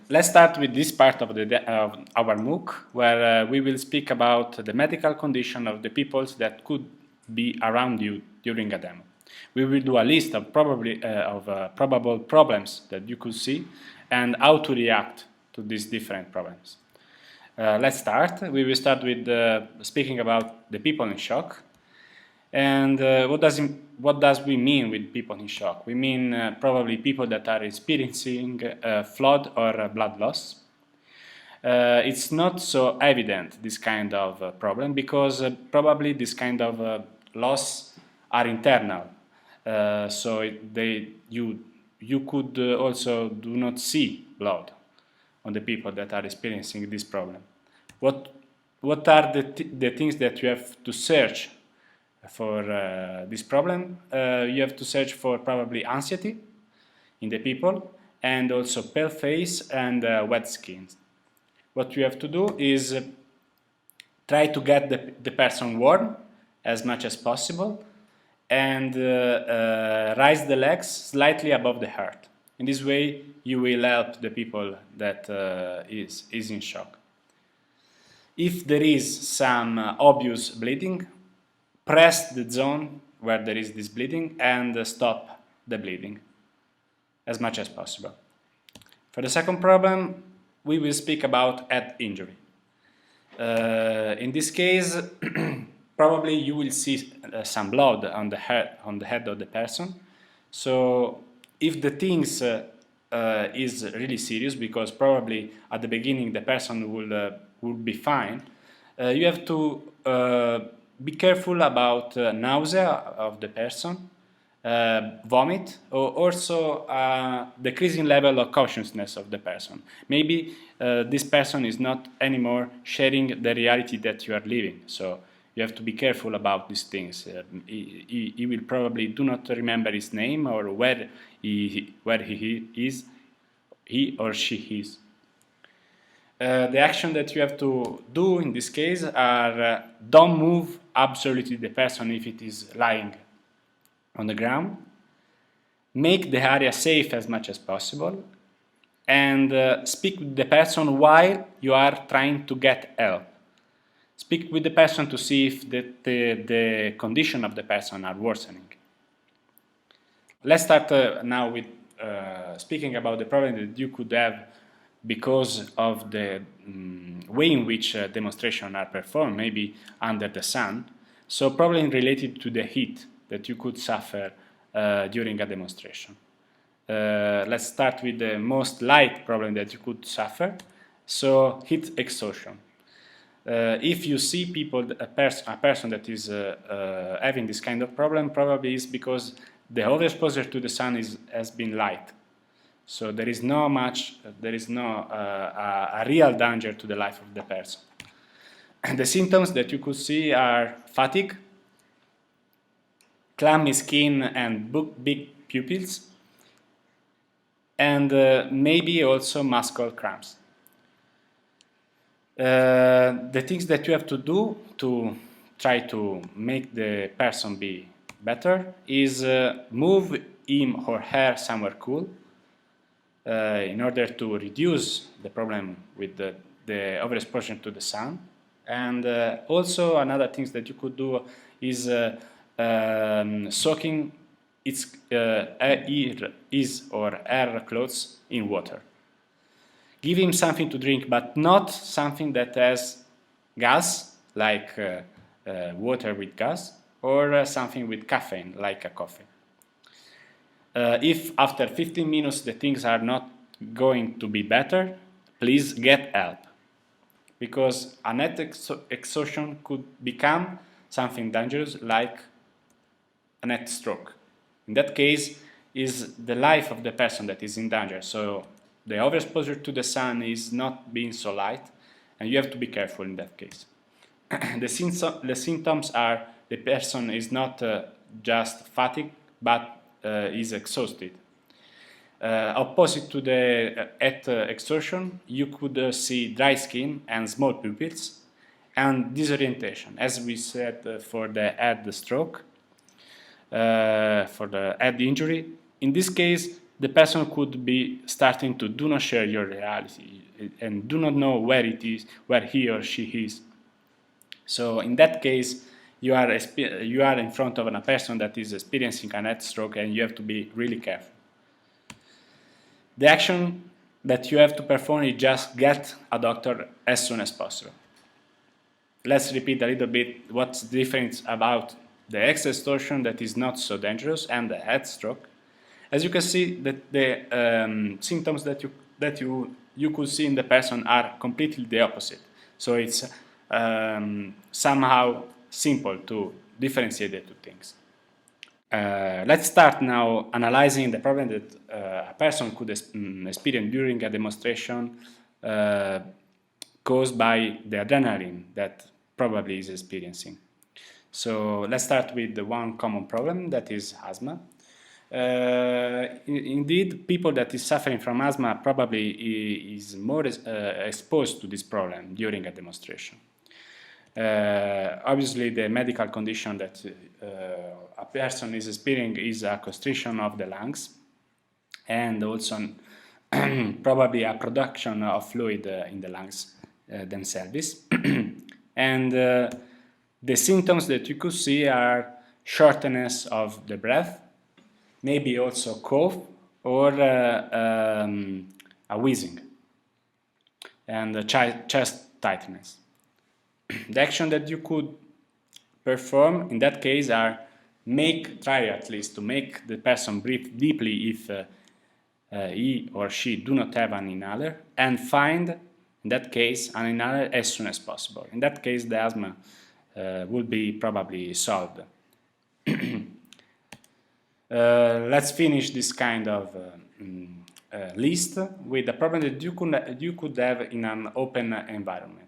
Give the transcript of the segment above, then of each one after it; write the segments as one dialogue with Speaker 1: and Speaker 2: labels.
Speaker 1: Let's start with this part of our MOOC, where we will speak about the medical condition of the people that could be around you during a demo. We will do a list of probable problems that you could see and how to react to these different problems. Let's start. We will start with speaking about the people in shock. And what does we mean with people in shock? We mean probably people that are experiencing flood or blood loss. It's not so evident, this kind of problem, because probably this kind of loss are internal. So you could also do not see blood on the people that are experiencing this problem. What are the things that you have to search for this problem? You have to search for probably anxiety in the people, and also pale face and wet skin. What you have to do is try to get the person warm as much as possible, and raise the legs slightly above the heart. In this way, you will help the people that is in shock. If there is some obvious bleeding, press the zone where there is this bleeding and stop the bleeding as much as possible. For the second problem, we will speak about head injury. In this case, probably you will see some blood on the head of the person. So if the things is really serious, because probably at the beginning the person will be fine, you have to be careful about nausea of the person, vomit, or also decreasing level of consciousness of the person. Maybe this person is not anymore sharing the reality that you are living. So you have to be careful about these things. He will probably do not remember his name or where he is, he or she is. The action that you have to do in this case are don't move absolutely the person if it is lying on the ground, make the area safe as much as possible, and speak with the person while you are trying to get help. Speak with the person to see if the condition of the person are worsening. Let's start now with speaking about the problem that you could have because of the way in which demonstrations are performed, maybe under the sun. So problem related to the heat that you could suffer during a demonstration. Let's start with the most light problem that you could suffer. So heat exhaustion. If you see people, a person that is having this kind of problem, probably is because the overexposure to the sun has been light. So there is no a real danger to the life of the person. And the symptoms that you could see are fatigue, clammy skin and big pupils, and maybe also muscle cramps. The things that you have to do to try to make the person be better is move him or her somewhere cool in order to reduce the problem with the overexposure to the sun. And also another things that you could do is soaking his or her clothes in water. Give him something to drink, but not something that has gas, like water with gas, or something with caffeine, like a coffee. If after 15 minutes the things are not going to be better, please get help. Because a net exhaustion could become something dangerous, like a net stroke. In that case, is the life of the person that is in danger. So the overexposure to the sun is not being so light, and you have to be careful in that case. The symptoms are the person is not just fatigued, but is exhausted. Opposite to the heat exhaustion, you could see dry skin and small pupils, and disorientation, as we said for the head stroke, for the head injury. In this case, the person could be starting to do not share your reality and do not know where it is, where he or she is. So in that case, you are in front of a person that is experiencing a heat stroke, and you have to be really careful. The action that you have to perform is just get a doctor as soon as possible. Let's repeat a little bit what's the difference about the extortion that is not so dangerous and the heat stroke. As you can see, the symptoms that you could see in the person are completely the opposite. So it's somehow simple to differentiate the two things. Let's start now analyzing the problem that a person could experience during a demonstration caused by the adrenaline that probably is experiencing. So let's start with the one common problem, that is asthma. Indeed, people that is suffering from asthma probably is more exposed to this problem during a demonstration. Obviously, the medical condition that a person is experiencing is a constriction of the lungs, and also probably a production of fluid in the lungs themselves. And the symptoms that you could see are shortness of the breath, maybe also cough or a wheezing, and chest tightness. The action that you could perform in that case are try at least to make the person breathe deeply if he or she do not have an inhaler, and find in that case an inhaler as soon as possible. In that case, the asthma will be probably solved. Let's finish this kind of list with the problem that you could have in an open environment.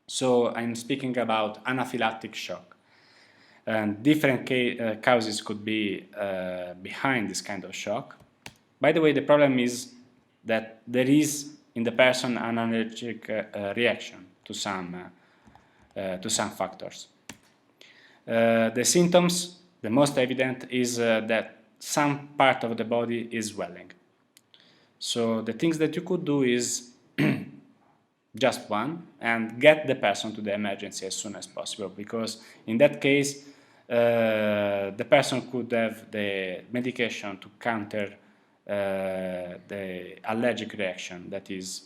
Speaker 1: So I'm speaking about anaphylactic shock. And different causes could be behind this kind of shock. By the way, the problem is that there is in the person an allergic reaction to some factors. The symptoms, the most evident is that some part of the body is swelling. So the things that you could do is just one, and get the person to the emergency as soon as possible, because in that case the person could have the medication to counter the allergic reaction that is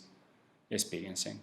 Speaker 1: experiencing.